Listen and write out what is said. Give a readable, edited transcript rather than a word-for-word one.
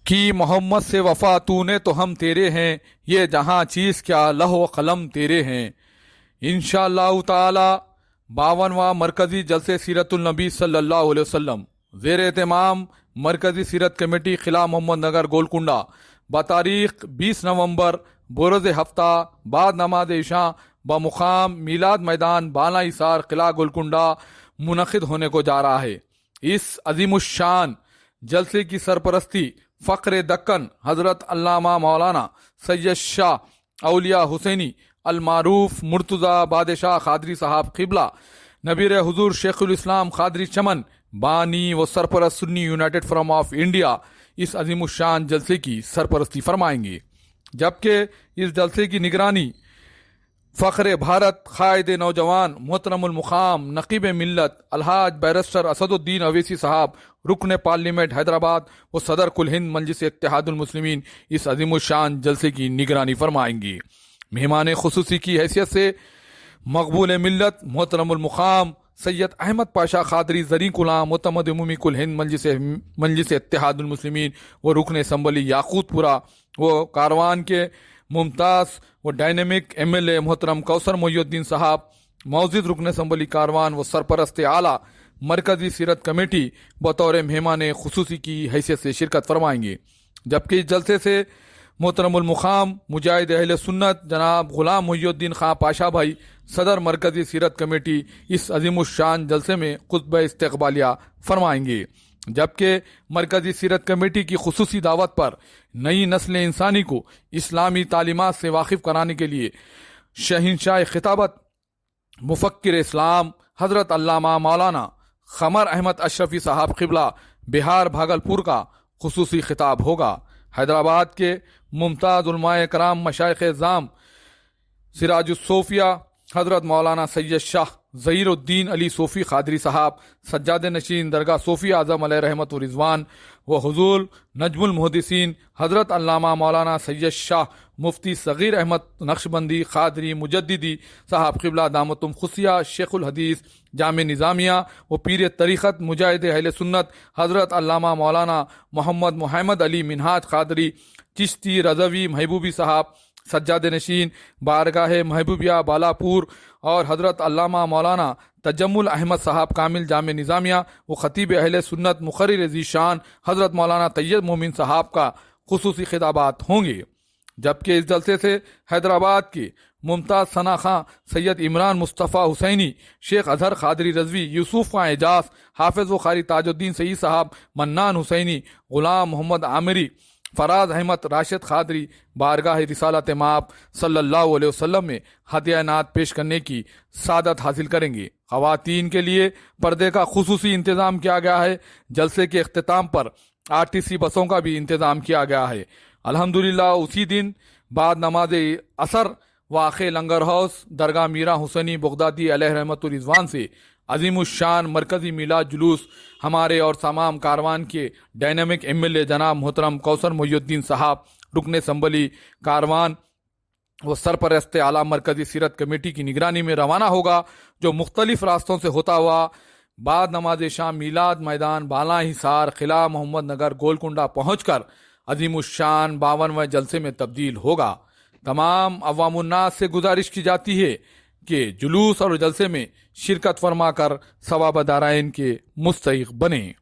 کی محمد سے وفا تو نے تو ہم تیرے ہیں، یہ جہاں چیز کیا لوح و قلم تیرے ہیں۔ انشاءاللہ تعالی 52واں مرکزی جلسے سیرت النبی صلی اللہ علیہ وسلم زیر اہتمام مرکزی سیرت کمیٹی قلعہ محمد نگر گولکنڈہ بتاریخ 20 نومبر بروز ہفتہ بعد نماز عشاء بمقام میلاد میدان بالا حصار قلعہ گولکنڈہ منعقد ہونے کو جا رہا ہے۔ اس عظیم الشان جلسے کی سرپرستی فخر دکن حضرت علامہ مولانا سید شاہ اولیاء حسینی المعروف مرتضی بادشاہ قادری صاحب قبلہ نبیر حضور شیخ الاسلام قادری چمن بانی و سرپرست سنی یونائٹڈ فرم آف انڈیا اس عظیم الشان جلسے کی سرپرستی فرمائیں گے، جبکہ اس جلسے کی نگرانی فخر بھارت قائد نوجوان محترم المقام نقیب ملت الحاج بیرسٹر اسد الدین اویسی صاحب رکن پارلیمنٹ حیدرآباد و صدر کل ہند مجلس اتحاد المسلمین اس عظیم الشان جلسے کی نگرانی فرمائیں گے۔ مہمان خصوصی کی حیثیت سے مقبول ملت محترم المقام سید احمد پاشا قادری زریں کلاں معتمد عمومی کل ہند مجلس اتحاد المسلمین و رکن اسمبلی یاقوت پورہ و کاروان کے ممتاز و ڈائنامک ایم ایل اے محترم کوثر محی الدین صاحب معزز رکن اسمبلی کاروان و سرپرست اعلیٰ مرکزی سیرت کمیٹی بطور مہمان خصوصی کی حیثیت سے شرکت فرمائیں گے، جبکہ اس جلسے سے محترم المقام مجاہد اہل سنت جناب غلام محی الدین خان پاشا بھائی صدر مرکزی سیرت کمیٹی اس عظیم الشان جلسے میں خطبہ استقبالیہ فرمائیں گے، جبکہ مرکزی سیرت کمیٹی کی خصوصی دعوت پر نئی نسل انسانی کو اسلامی تعلیمات سے واقف کرانے کے لیے شہنشاہ خطابت مفکر اسلام حضرت علامہ مولانا قمر احمد اشرفی صاحب قبلہ بہار بھاگلپور کا خصوصی خطاب ہوگا۔ حیدرآباد کے ممتاز علماء کرام مشائخ اعظام سراج الصوفیہ حضرت مولانا سید شاہ ظہیر الدین علی صوفی قادری صاحب سجاد نشین درگاہ صوفی اعظم علیہ رحمت و رضوان و حضور نجم المحدثین حضرت علامہ مولانا سید شاہ مفتی صغیر احمد نقشبندی قادری مجددی صاحب قبلہ دامتم خصیہ شیخ الحدیث جامع نظامیہ و پیر طریقت مجاہد اہل سنت حضرت علامہ مولانا محمد علی منہاج قادری چشتی رضوی محبوبی صاحب سجاد نشین بارگاہ محبوبیہ بالاپور اور حضرت علامہ مولانا تجمل احمد صاحب کامل جامع نظامیہ و خطیب اہل سنت مقرر ذیشان حضرت مولانا طیب مومن صاحب کا خصوصی خطابات ہوں گے، جبکہ اس جلسے سے حیدرآباد کے ممتاز ثنا خاں سید عمران مصطفیٰ حسینی شیخ اظہر قادری رضوی یوسف خاں اعجاز حافظ و قاری تاج الدین سعید صاحب منان حسینی غلام محمد عامری فراز احمد راشد قادری بارگاہ رسالت مآب صلی اللہ علیہ وسلم میں ہدیہ نعت پیش کرنے کی سعادت حاصل کریں گے۔ خواتین کے لیے پردے کا خصوصی انتظام کیا گیا ہے۔ جلسے کے اختتام پر RTC بسوں کا بھی انتظام کیا گیا ہے۔ الحمدللہ اسی دن بعد نماز عصر واقع لنگر ہاؤس درگاہ میرا حسینی بغدادی علیہ رحمت و رضوان سے عظیم الشان مرکزی میلاد جلوس ہمارے اور تمام کاروان کے ڈائنامک MLA جناب محترم کوثر محی الدین صاحب رکن اسمبلی کاروان و سرپرست اعلیٰ مرکزی سیرت کمیٹی کی نگرانی میں روانہ ہوگا، جو مختلف راستوں سے ہوتا ہوا بعد نماز شام میلاد میدان بالا حصار قلعہ محمد نگر گولکنڈہ پہنچ کر عظیم الشان 52ویں جلسے میں تبدیل ہوگا۔ تمام عوام الناس سے گزارش کی جاتی ہے کہ جلوس اور جلسے میں شرکت فرما کر ثواب دارائن کے مستحق بنیں۔